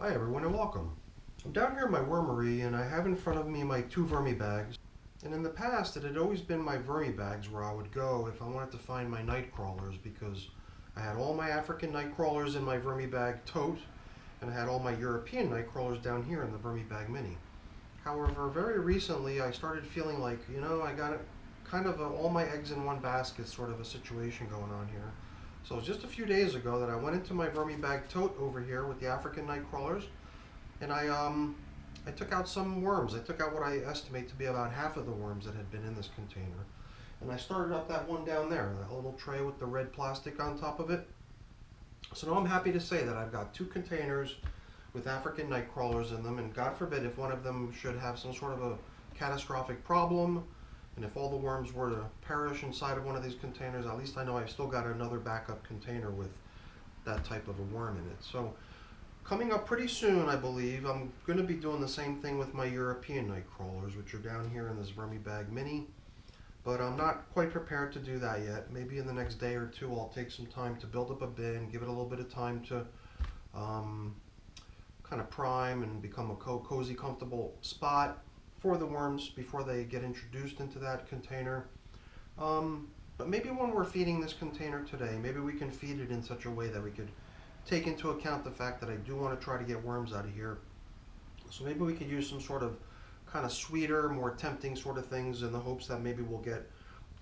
Hi everyone and welcome. I'm down here in my wormery and I have in front of me my two VermiBags. And in the past it had always been my VermiBags where I would go if I wanted to find my Nightcrawlers, because I had all my African Nightcrawlers in my VermiBag tote and I had all my European Nightcrawlers down here in the VermiBag Mini. However, very recently I started feeling like, I got kind of all my eggs in one basket sort of a situation going on here. So it was just a few days ago that I went into my VermiBag tote over here with the African Nightcrawlers, and I took out some worms. I took out what I estimate to be about half of the worms that had been in this container. And I started up that one down there, that little tray with the red plastic on top of it. So now I'm happy to say that I've got two containers with African Nightcrawlers in them, and God forbid if one of them should have some sort of a catastrophic problem, and if all the worms were to perish inside of one of these containers, at least I know I've still got another backup container with that type of a worm in it. So coming up pretty soon, I believe, I'm going to be doing the same thing with my European Nightcrawlers, which are down here in this VermiBag Mini. But I'm not quite prepared to do that yet. Maybe in the next day or two I'll take some time to build up a bin, give it a little bit of time to kind of prime and become a cozy, comfortable spot for the worms before they get introduced into that container. But maybe when we're feeding this container today, maybe we can feed it in such a way that we could take into account the fact that I do want to try to get worms out of here. So maybe we could use some sort of kind of sweeter, more tempting sort of things in the hopes that maybe we'll get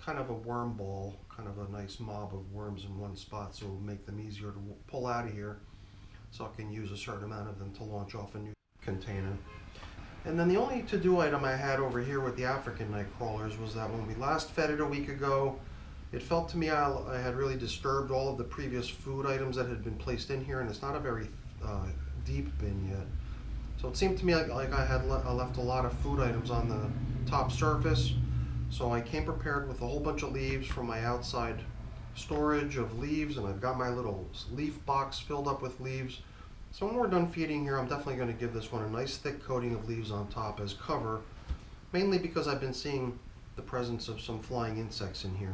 kind of a worm ball, kind of a nice mob of worms in one spot, so it'll make them easier to pull out of here, so I can use a certain amount of them to launch off a new container. And then the only to-do item I had over here with the African Nightcrawlers was that when we last fed it a week ago, it felt to me I had really disturbed all of the previous food items that had been placed in here, and it's not a very deep bin yet. So it seemed to me like I had left a lot of food items on the top surface. So I came prepared with a whole bunch of leaves from my outside storage of leaves, and I've got my little leaf box filled up with leaves. So when we're done feeding here, I'm definitely going to give this one a nice thick coating of leaves on top as cover, mainly because I've been seeing the presence of some flying insects in here.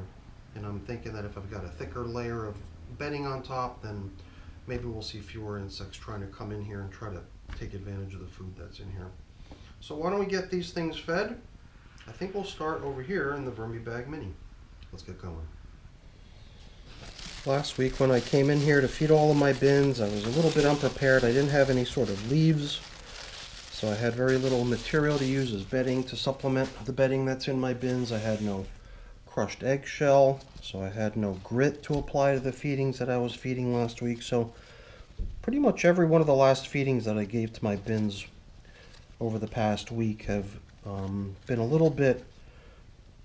And I'm thinking that if I've got a thicker layer of bedding on top, then maybe we'll see fewer insects trying to come in here and try to take advantage of the food that's in here. So why don't we get these things fed? I think we'll start over here in the VermiBag Mini. Let's get going. Last week when I came in here to feed all of my bins, I was a little bit unprepared. I didn't have any sort of leaves, so I had very little material to use as bedding to supplement the bedding that's in my bins. I had no crushed eggshell, so I had no grit to apply to the feedings that I was feeding last week. So pretty much every one of the last feedings that I gave to my bins over the past week have been a little bit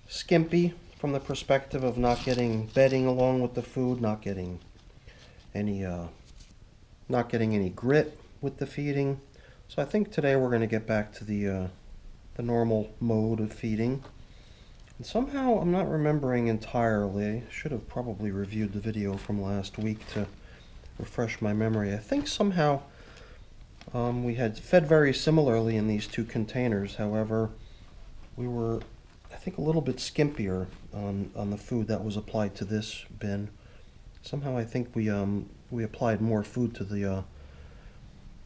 skimpy from the perspective of not getting bedding along with the food, not getting any grit with the feeding. So I think today we're going to get back to the normal mode of feeding. And somehow I'm not remembering entirely. I should have probably reviewed the video from last week to refresh my memory. I think somehow we had fed very similarly in these two containers. However, we were, I think, a little bit skimpier on the food that was applied to this bin. Somehow I think we applied more food to the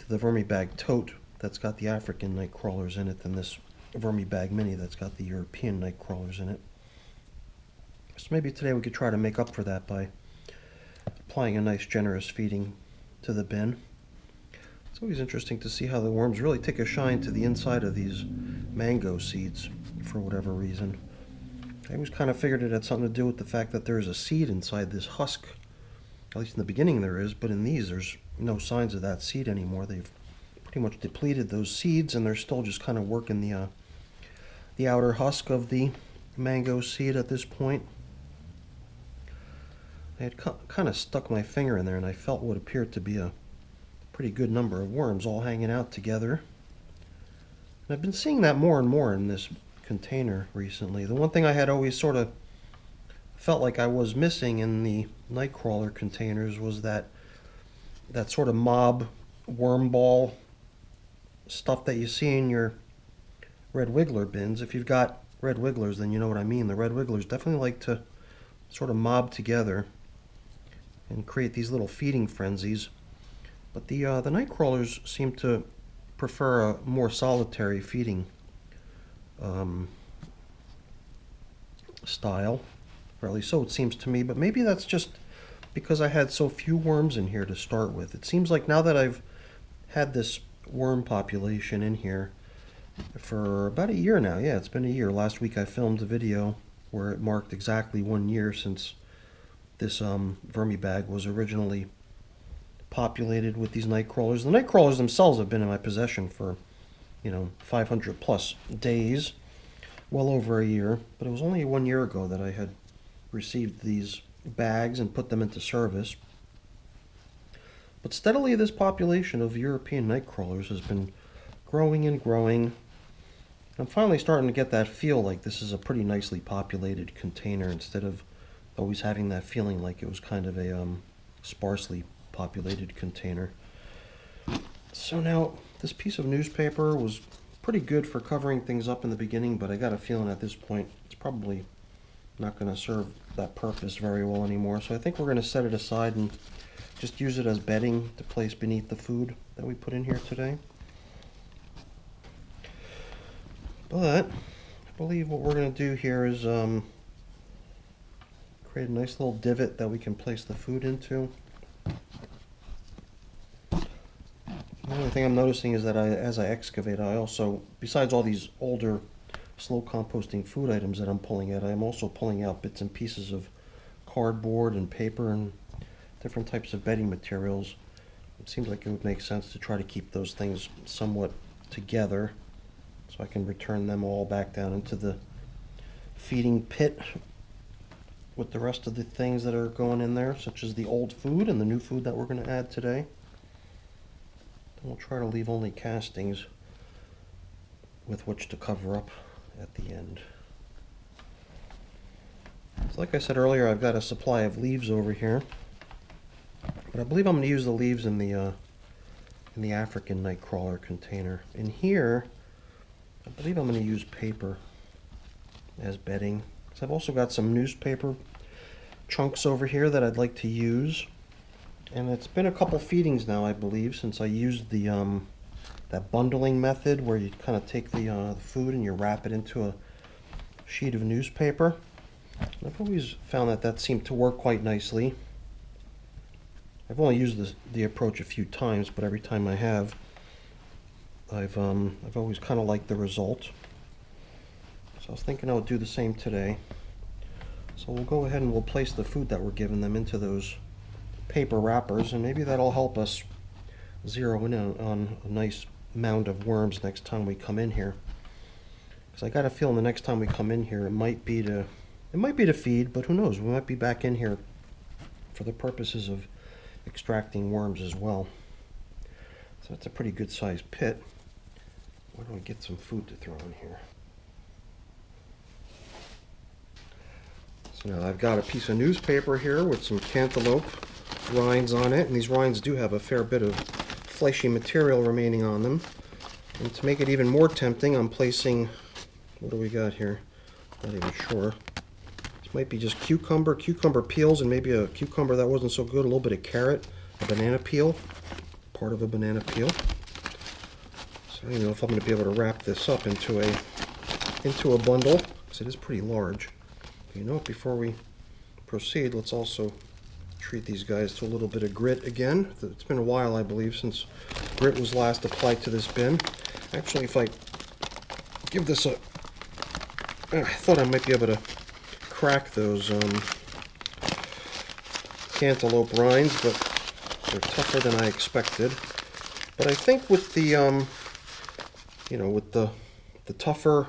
VermiBag tote that's got the African Nightcrawlers in it than this VermiBag Mini that's got the European Nightcrawlers in it. So maybe today we could try to make up for that by applying a nice generous feeding to the bin. It's always interesting to see how the worms really take a shine to the inside of these mango seeds for whatever reason. I always kind of figured it had something to do with the fact that there's a seed inside this husk. At least in the beginning there is, but in these there's no signs of that seed anymore. They've pretty much depleted those seeds and they're still just kind of working the outer husk of the mango seed at this point. I had kind of stuck my finger in there and I felt what appeared to be a pretty good number of worms all hanging out together. And I've been seeing that more and more in this container recently. The one thing I had always sort of felt like I was missing in the Nightcrawler containers was that sort of mob worm ball stuff that you see in your red wiggler bins. If you've got red wigglers, then you know what I mean. The red wigglers definitely like to sort of mob together and create these little feeding frenzies. But the Nightcrawlers seem to prefer a more solitary feeding style, or at least so it seems to me. But maybe that's just because I had so few worms in here to start with. It seems like now that I've had this worm population in here for about a year now. Yeah, it's been a year. Last week I filmed a video where it marked exactly 1 year since this VermiBag was originally populated with these Nightcrawlers. The Nightcrawlers themselves have been in my possession for, 500 plus days, well over a year. But it was only 1 year ago that I had received these bags and put them into service. But steadily this population of European Nightcrawlers has been growing and growing. I'm finally starting to get that feel like this is a pretty nicely populated container instead of always having that feeling like it was kind of a sparsely populated container. So now this piece of newspaper was pretty good for covering things up in the beginning, but I got a feeling at this point it's probably not going to serve that purpose very well anymore. So I think we're going to set it aside and just use it as bedding to place beneath the food that we put in here today. But I believe what we're going to do here is create a nice little divot that we can place the food into. The only thing I'm noticing is that as I excavate, I also, besides all these older slow composting food items that I'm pulling out, I'm also pulling out bits and pieces of cardboard and paper and different types of bedding materials. It seems like it would make sense to try to keep those things somewhat together so I can return them all back down into the feeding pit with the rest of the things that are going in there, such as the old food and the new food that we're going to add today. Then we'll try to leave only castings with which to cover up at the end. So like I said earlier, I've got a supply of leaves over here, but I believe I'm going to use the leaves in the African Nightcrawler container. In here, I believe I'm going to use paper as bedding. So I've also got some newspaper chunks over here that I'd like to use. And it's been a couple feedings now, I believe, since I used the that bundling method where you kind of take the food and you wrap it into a sheet of newspaper. And I've always found that that seemed to work quite nicely. I've only used the approach a few times, but every time I have, I've always kind of liked the result. So I was thinking I would do the same today. So we'll go ahead and we'll place the food that we're giving them into those paper wrappers, and maybe that'll help us zero in on a nice mound of worms next time we come in here. Because I got a feeling the next time we come in here, it might be to feed, but who knows? We might be back in here for the purposes of extracting worms as well. So it's a pretty good sized pit. Where do I get some food to throw in here? So now I've got a piece of newspaper here with some cantaloupe rinds on it, and these rinds do have a fair bit of fleshy material remaining on them. And to make it even more tempting, I'm placing, what do we got here? Not even sure. This might be just cucumber peels, and maybe a cucumber that wasn't so good, a little bit of carrot, a banana peel, part of a banana peel. So I don't know if I'm going to be able to wrap this up into a bundle, because it is pretty large. But you know what, before we proceed, let's also treat these guys to a little bit of grit again. It's been a while, I believe, since grit was last applied to this bin. Actually, if I give this a... I thought I might be able to crack those cantaloupe rinds, but they're tougher than I expected. But I think with the, with the tougher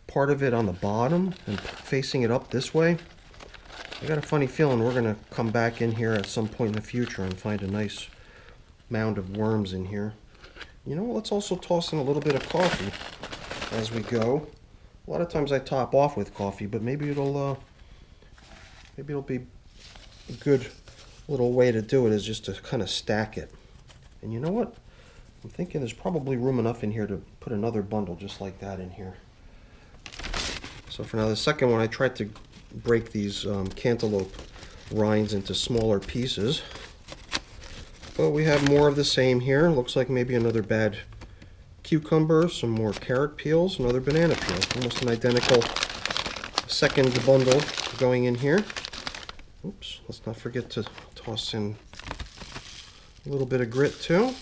part of it on the bottom and facing it up this way, I got a funny feeling we're going to come back in here at some point in the future and find a nice mound of worms in here. You know, let's also toss in a little bit of coffee as we go. A lot of times I top off with coffee, but maybe it'll be a good little way to do it is just to kind of stack it. And you know what? I'm thinking there's probably room enough in here to put another bundle just like that in here. So for now, the second one, I tried to break these cantaloupe rinds into smaller pieces. But we have more of the same here. Looks like maybe another bad cucumber, some more carrot peels, another banana peel. Almost an identical second bundle going in here. Oops, let's not forget to toss in a little bit of grit too.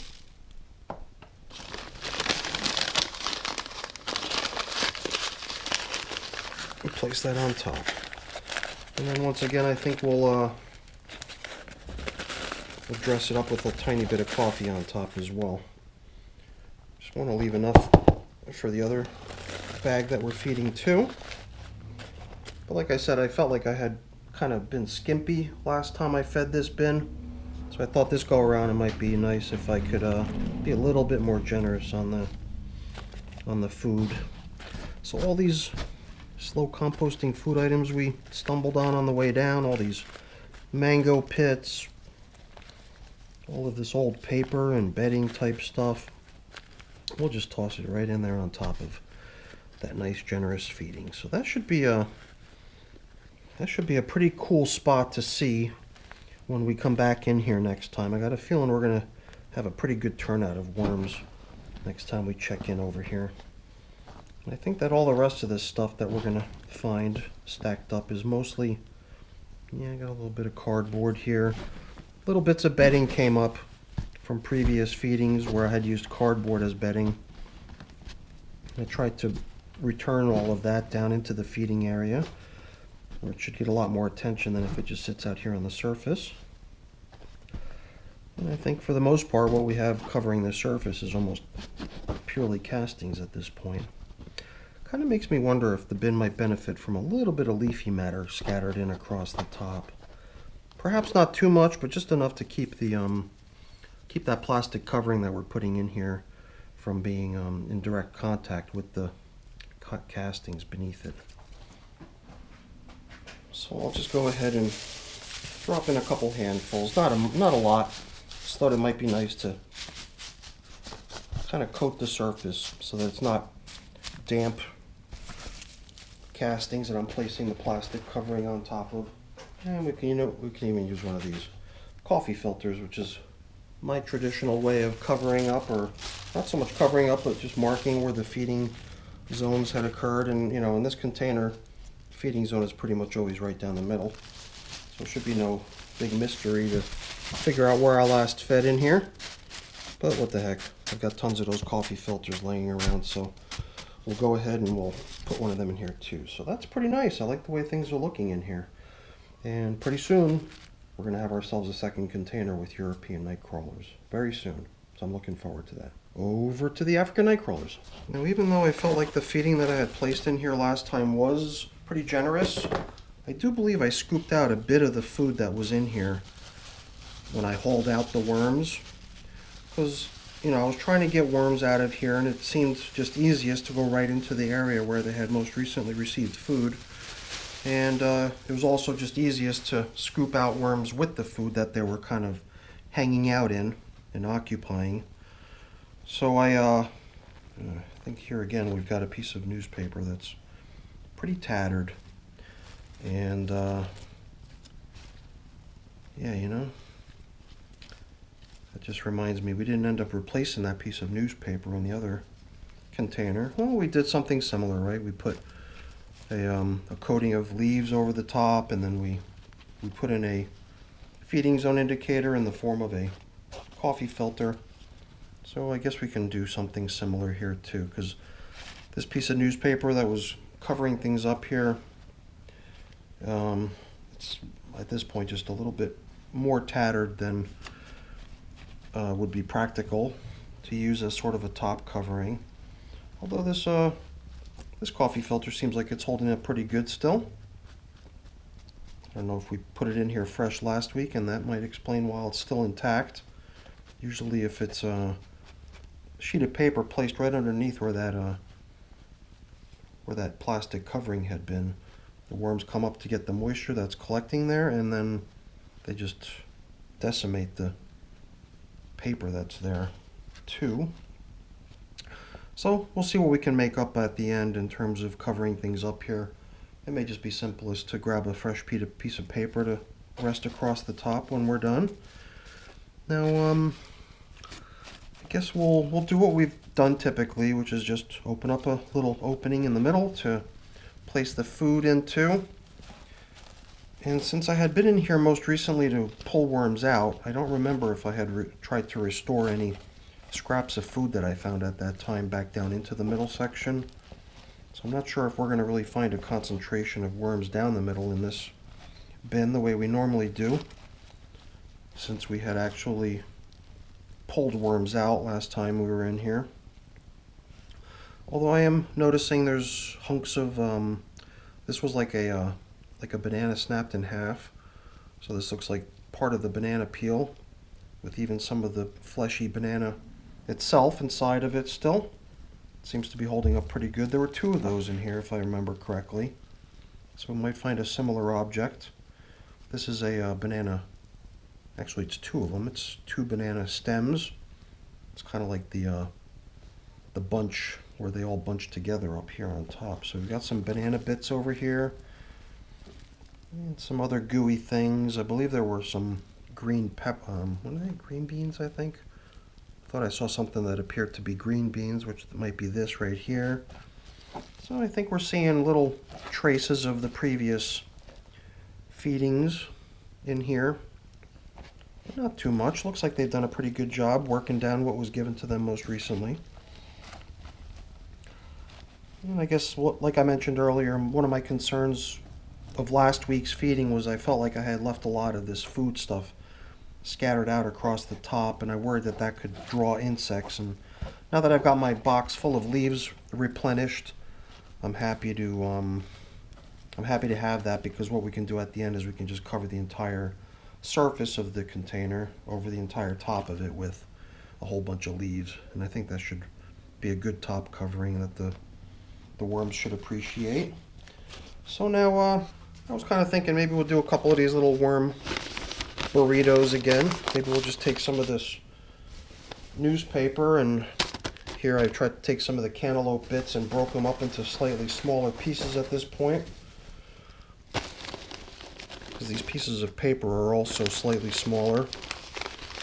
And place that on top. And then once again, I think we'll dress it up with a tiny bit of coffee on top as well. Just want to leave enough for the other bag that we're feeding to. But like I said, I felt like I had kind of been skimpy last time I fed this bin. So I thought this go around it might be nice if I could be a little bit more generous on the food. So all these slow composting food items we stumbled on the way down, all these mango pits, all of this old paper and bedding type stuff, we'll just toss it right in there on top of that nice generous feeding. So that should be a pretty cool spot to see when we come back in here next time. I got a feeling we're gonna have a pretty good turnout of worms next time we check in over here. And I think that all the rest of this stuff that we're gonna find stacked up is mostly, yeah, I got a little bit of cardboard here. Little bits of bedding came up from previous feedings where I had used cardboard as bedding. I tried to return all of that down into the feeding area, where it should get a lot more attention than if it just sits out here on the surface. And I think for the most part what we have covering the surface is almost purely castings at this point. Kind of makes me wonder if the bin might benefit from a little bit of leafy matter scattered in across the top. Perhaps not too much, but just enough to keep the keep that plastic covering that we're putting in here from being in direct contact with the cut castings beneath it. So I'll just go ahead and drop in a couple handfuls, not a lot. Just thought it might be nice to kind of coat the surface so that it's not damp castings that I'm placing the plastic covering on top of. And we can even use one of these coffee filters, which is my traditional way of covering up, or not so much covering up, but just marking where the feeding zones had occurred. And in this container, feeding zone is pretty much always right down the middle. So it should be no big mystery to figure out where I last fed in here. But what the heck, I've got tons of those coffee filters laying around, so we'll go ahead and we'll put one of them in here too. So that's pretty nice. I like the way things are looking in here. And pretty soon, we're going to have ourselves a second container with European Nightcrawlers. Very soon. So I'm looking forward to that. Over to the African Nightcrawlers. Now, even though I felt like the feeding that I had placed in here last time was pretty generous, I do believe I scooped out a bit of the food that was in here when I hauled out the worms. Because, I was trying to get worms out of here, and it seemed just easiest to go right into the area where they had most recently received food. And it was also just easiest to scoop out worms with the food that they were kind of hanging out in and occupying. So I think here again we've got a piece of newspaper that's pretty tattered. And yeah, that just reminds me we didn't end up replacing that piece of newspaper in the other container. Well, we did something similar, right? We put a coating of leaves over the top, and then we put in a feeding zone indicator in the form of a coffee filter. So I guess we can do something similar here too, because this piece of newspaper that was covering things up here, it's at this point just a little bit more tattered than would be practical to use as sort of a top covering. Although this coffee filter seems like it's holding up pretty good still. I don't know if we put it in here fresh last week, and that might explain why it's still intact. Usually if it's a sheet of paper placed right underneath where that plastic covering had been, the worms come up to get the moisture that's collecting there, and then they just decimate the paper that's there too. So we'll see what we can make up at the end in terms of covering things up here. It may just be simplest to grab a fresh piece of paper to rest across the top when we're done. Now, I guess we'll do what we've done typically, which is just open up a little opening in the middle to place the food into. And since I had been in here most recently to pull worms out, I don't remember if I had tried to restore any scraps of food that I found at that time back down into the middle section. So I'm not sure if we're going to really find a concentration of worms down the middle in this bin the way we normally do, since we had actually pulled worms out last time we were in here. Although I am noticing there's hunks of, this was like a banana snapped in half. So this looks like part of the banana peel with even some of the fleshy banana itself inside of it still. It seems to be holding up pretty good. There were 2 of those in here if I remember correctly. So we might find a similar object. This is a banana, actually it's 2 of them. It's 2 banana stems. It's kind of like the bunch where they all bunch together up here on top. So we've got some banana bits over here and some other gooey things. I believe there were some green what are they? Green beans, I think. I thought I saw something that appeared to be green beans, which might be this right here. So I think we're seeing little traces of the previous feedings in here. But not too much. Looks like they've done a pretty good job working down what was given to them most recently. And I guess, like I mentioned earlier, one of my concerns of last week's feeding was I felt like I had left a lot of this food stuff scattered out across the top, and I worried that that could draw insects. And now that I've got my box full of leaves replenished, I'm happy to have that, because what we can do at the end is we can just cover the entire surface of the container over the entire top of it with a whole bunch of leaves, and I think that should be a good top covering that the worms should appreciate. So now I was kind of thinking maybe we'll do a couple of these little worm burritos again. Maybe we'll just take some of this newspaper, and here I tried to take some of the cantaloupe bits and broke them up into slightly smaller pieces at this point, because these pieces of paper are also slightly smaller.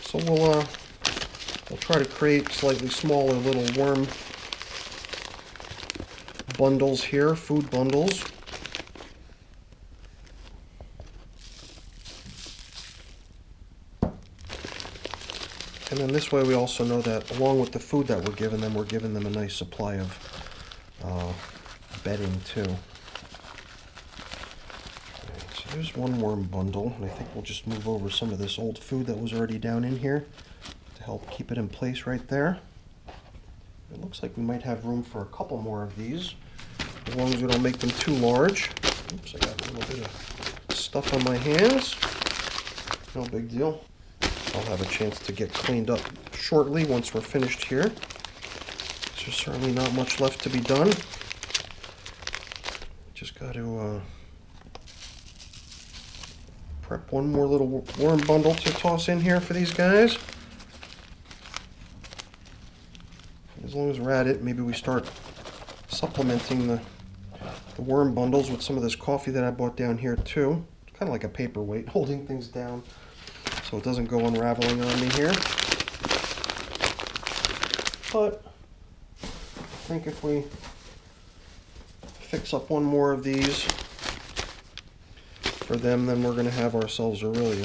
So we'll try to create slightly smaller little worm bundles here, food bundles. And then this way we also know that along with the food that we're giving them a nice supply of bedding too. Right, so there's one worm bundle, and I think we'll just move over some of this old food that was already down in here to help keep it in place right there. It looks like we might have room for a couple more of these, as long as we don't make them too large. Oops, I got a little bit of stuff on my hands. No big deal. I'll have a chance to get cleaned up shortly once we're finished here. There's certainly not much left to be done. Just got to prep one more little worm bundle to toss in here for these guys. As long as we're at it, maybe we start supplementing the worm bundles with some of this coffee that I bought down here too. It's kind of like a paperweight holding things down so it doesn't go unraveling on me here. But I think if we fix up one more of these for them, then we're going to have ourselves a really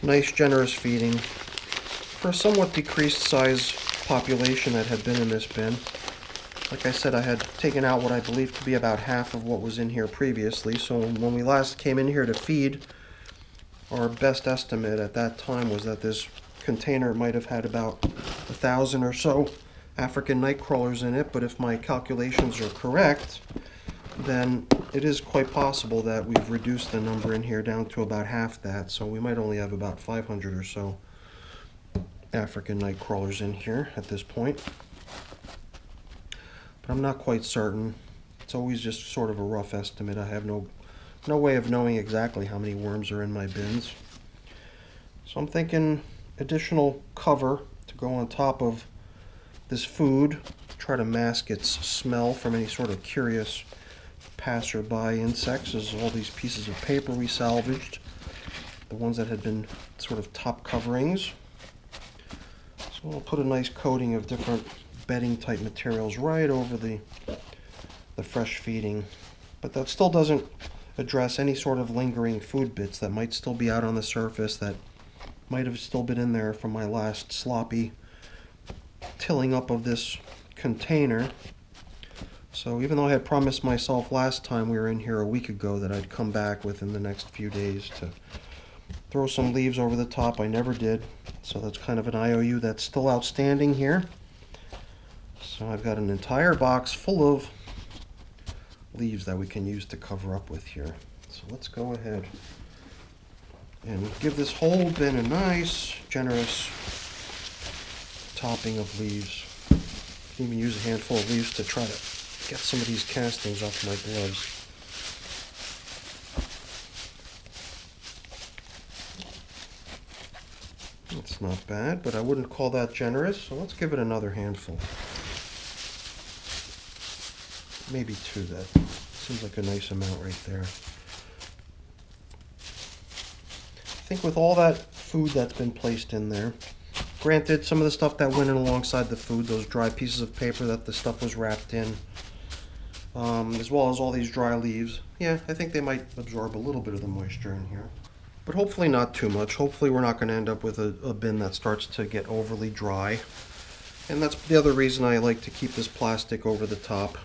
nice, generous feeding for a somewhat decreased size population that had been in this bin. Like I said, I had taken out what I believe to be about half of what was in here previously, so when we last came in here to feed, our best estimate at that time was that this container might have had about 1,000 or so African nightcrawlers in it, but if my calculations are correct, then it is quite possible that we've reduced the number in here down to about half that, so we might only have about 500 or so African nightcrawlers in here at this point. But I'm not quite certain. It's always just sort of a rough estimate. I have no way of knowing exactly how many worms are in my bins. So I'm thinking additional cover to go on top of this food, try to mask its smell from any sort of curious passerby insects, as all these pieces of paper we salvaged, the ones that had been sort of top coverings. So we'll put a nice coating of different bedding type materials right over the fresh feeding. But that still doesn't address any sort of lingering food bits that might still be out on the surface, that might have still been in there from my last sloppy tilling up of this container. So even though I had promised myself last time we were in here a week ago that I'd come back within the next few days to throw some leaves over the top, I never did. So that's kind of an IOU that's still outstanding here. So I've got an entire box full of leaves that we can use to cover up with here. So let's go ahead and give this whole bin a nice, generous topping of leaves. You can even use a handful of leaves to try to get some of these castings off my gloves. That's not bad, but I wouldn't call that generous, so let's give it another handful. Maybe two. That seems like a nice amount right there. I think with all that food that's been placed in there, granted some of the stuff that went in alongside the food, those dry pieces of paper that the stuff was wrapped in, as well as all these dry leaves, yeah, I think they might absorb a little bit of the moisture in here. But hopefully not too much. Hopefully we're not going to end up with a bin that starts to get overly dry. And that's the other reason I like to keep this plastic over the top,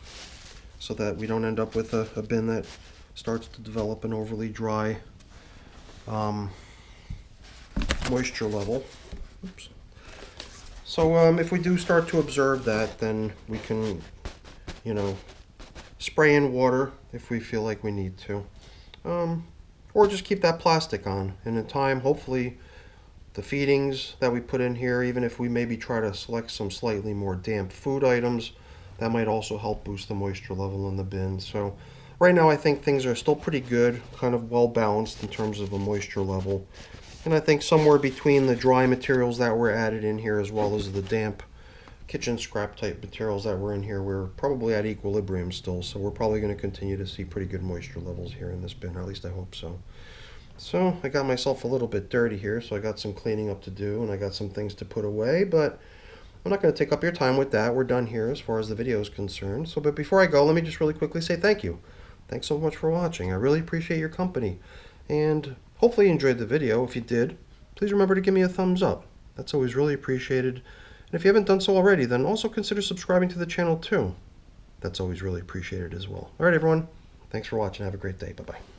so that we don't end up with a bin that starts to develop an overly dry moisture level. Oops. So if we do start to observe that, then we can, you know, spray in water if we feel like we need to. Or just keep that plastic on. And in time, hopefully, the feedings that we put in here, even if we maybe try to select some slightly more damp food items, that might also help boost the moisture level in the bin. So right now I think things are still pretty good, kind of well balanced in terms of a moisture level. And I think somewhere between the dry materials that were added in here as well as the damp kitchen scrap type materials that were in here, we're probably at equilibrium still. So we're probably going to continue to see pretty good moisture levels here in this bin, or at least I hope so. So I got myself a little bit dirty here, so I got some cleaning up to do and I got some things to put away, but I'm not going to take up your time with that. We're done here as far as the video is concerned. So, but before I go, let me just really quickly say thank you. Thanks so much for watching. I really appreciate your company. And hopefully you enjoyed the video. If you did, please remember to give me a thumbs up. That's always really appreciated. And if you haven't done so already, then also consider subscribing to the channel too. That's always really appreciated as well. All right, everyone. Thanks for watching. Have a great day. Bye-bye.